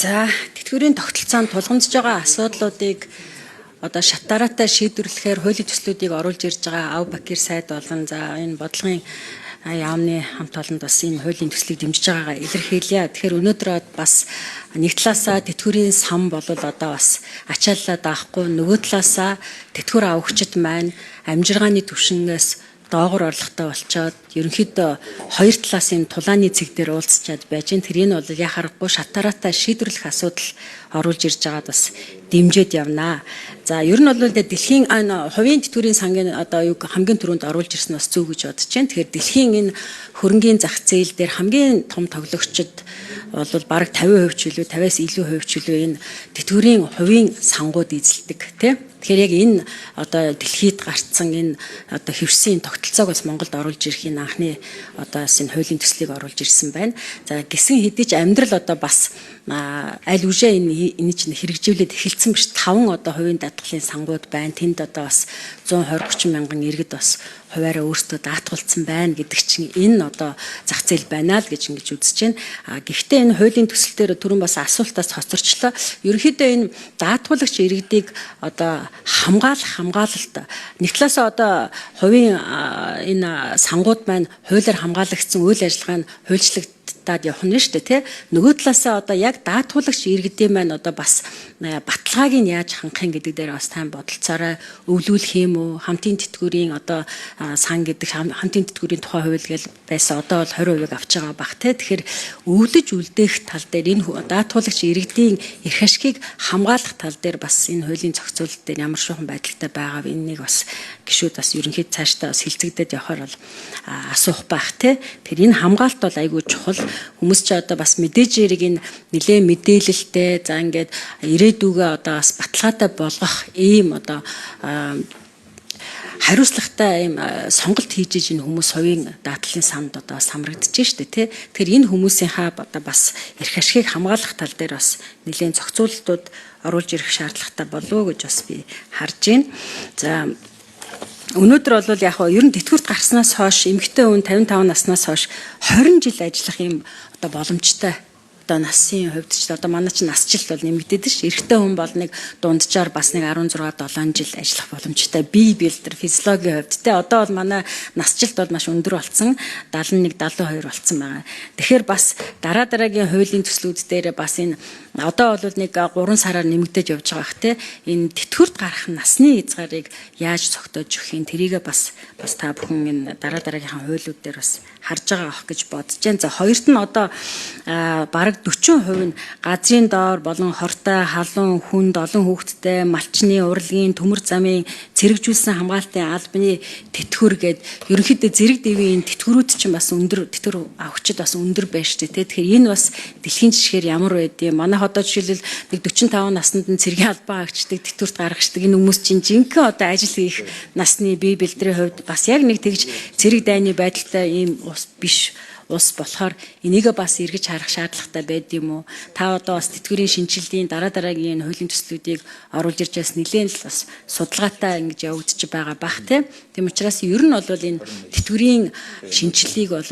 За тэтгэврийн тогтолцоонд тулгамдж байгаа асуудлуудыг одоо шатаараатай шийдвэрлэхээр хуулийн төслүүдийг оруулж ирж байгаа Ав Бакир сайд болон за энэ бодлогын яамны хамт олонд бас энэ хуулийн төслийг дэмжиж байгаагаа илэрхийлье. Тэгэхээр өнөөдөр бас нэг талаасаа тэтгэврийн сан бол одоо бас ачааллаа даахгүй, нөгөө талаасаа тэтгэвэр авагчид маань амжиргааны түвшингээс доогор орлоготой болчоод ерөнхийдөө хоёр талаас энэ тулааны цэг дээр уулзчаад байж энэ тэрийг бол яхахгүй шатаараатай шийдвэрлэх асуудал оруулж ирж байгаад бас дэмжиж явнаа. За ер нь бол дэлхийн хувийн тэтгэврийн сангийн одоо юу хамгийн түрүүнд оруулж ирсэн бас зөв гэж бодож байна. Тэгэхээр дэлхийн энэ хөрөнгийн зах зээл дээр хамгийн том тоглогчид бол бараг 50% ч илүү 50-аас илүү хувь ч илүү энэ тэтгэврийн хувийн сангууд эзэлдэг тийм. Тэгэхээр яг энэ одоо дэлхийд гарцсан энэ одоо хевсийн тогтолцоог бас Монголд оруулж ирэх энэ анхны одоо энэ хуулийн төслийг оруулж ирсэн байна. За гисэн хэдий ч амьдрал одоо бас аль үжээ энэ чинь хэрэгжүүлээд эхэлсэн биш 5 одоо хувийн даатгалын сангууд байна. Тэнд одоо бас 120-30 мянган иргэд бас хуваараа өөрсдөө даатгалцсан байна гэдэг чинь энэ одоо зах зээл байна л гэж ингэж үзэж байна. Гэхдээ энэ хуулийн төсөл дээр түрүүн бас асуултаас хоцорчлоо. Ерөнхийдөө энэ даатгуулагч иргэдийг одоо хамгаалалт нэг талаасаа одоо хувийн энэ сангууд маань хуулиар хамгаалагдсан үйл ажиллагаа нь хуульчлагдаад явах нь шүү дээ тий. Нөгөө талаасаа одоо яг даатгуулагч иргэдийн маань одоо бас баталгааг нь яаж хангах гэдэг дээр бас тань бодолцоороо өвлүүлэх юм уу? Хамтын тэтгэврийн одоо сан гэдэг хамтын тэтгэврийн тухай хууль гэж байсан одоо бол 20% авч байгаа бах тий. Тэгэхээр өвлөж үлдээх тал дээр энэ даатгуулагч иргэдийн эрх ашгийг хамгаалах тал дээр бас энэ хуулийн зохицуулалт дээр ямар шуухан байдалтай байгаа вэ? Энэнийг бас гишүүд бас ерөнхийд цаашдаа бас хилцэгдээд явахаар бол асуух байх тий. Тэгэхээр энэ хамгаалалт бол айгүй чухал. Хүмүүс ч одоо бас мэдээж хэрэг энэ нэлээд мэдээлэлтэй за ингээд ирээдүгөө одоо бас баталгаатай болгох ийм одоо хариуцлагатай ийм сонголт хийж иж энэ хүмүүс хувийн даатгалын санд одоо самрагдаж штэ тий. Тэгэхээр энэ хүмүүсийнхаа одоо бас эрх ашгийг хамгаалах тал дээр бас нэлээд зохицуулалтууд оруулж ирэх шаардлагатай болов уу гэж бас би харж байна. За өнөөдөр бол яг ер нь тэтгэврт гарснаас хойш эмэгтэй хүн 55 наснаас хойш 20 жил ажиллах юм одоо боломжтой одоо насын хувьд ч одоо манай чинь насжилт бол нэмэгдээд ш. Эрэгтэй хүн бол нэг дунджаар бас нэг 16-7 жил ажиллах боломжтой. Бие билдер физиологийн хувьд те одоо бол манай насжилт бол маш өндөр болсон 71 72 болсон байгаа. Тэгэхээр бас дараагийн хуулийн төслүүд дээр бас энэ одоо бол нэг 3 сараар нэмэгдэж явж байгаа хэ те энэ тэтгэврт гарах насны хязгаарыг яаж цогтоож өгөх юм тэрийг бас та бүхэн энэ дараагийнхаа хуулиуд дээр бас харж байгаа ах гэж бодож байна. За хоёрт нь одоо бараг 40% нь газрын доор болон хортой халуун хүнд олон хүүхэдтэй малчны урлагийн төмөр замын цэрэгжүүлсэн хамгаалтын албаны тэтгэвэр гээд ерөнхийдөө зэрэг дэвийн тэтгэврүүд чинь бас өндөр тэтгэвэр авахчид бас өндөр байна шүү дээ. Тэгэхээр энэ бас дэлхийн жишгээр ямар байдгийг манай одоо жишээлбэл нэг 45 наснанд нь цэргийн албаа агчдаг тэтгэврт гаргахдаг энэ хүмүүс чинь жинхэнэ одоо ажил хийх насны бие бэлтрийн хувьд бас яг нэг тэгж цэрэг дайны байдалтай ийм ус биш ус болохоор энийг бас эргэж харах шаардлагатай байд юм уу? Та одоо бас тэтгэврийн шинжилгээний дараагийн хуулийн төслүүдийг оруулж ирж бас нэлээд л бас судалгаатай ингэж явагдаж байгаа бах тийм учраас ер нь бол энэ тэтгэврийн шинжилгээг бол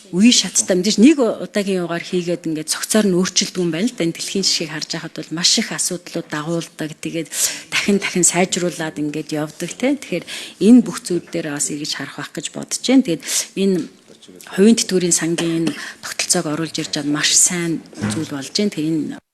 үе шаттай мэдээж нэг удаагийн югаар хийгээд ингээд цогцоор нь өөрчилдөг юм байна л да. Энэ дэлхийн жишгийг харж байхад бол маш их асуудлууд дагуулдаг. Тэгээд дахин сайжруулад ингээд явдаг тийм. Тэгэхээр энэ бүх зүйл дээр бас эргэж харах байх гэж бодож байна. Тэгээд энэ хувийн тэтгэврийн сангийн тогтолцоог оруулж ирж байгаа маш сайн зүйл болж байна. Тэр энэ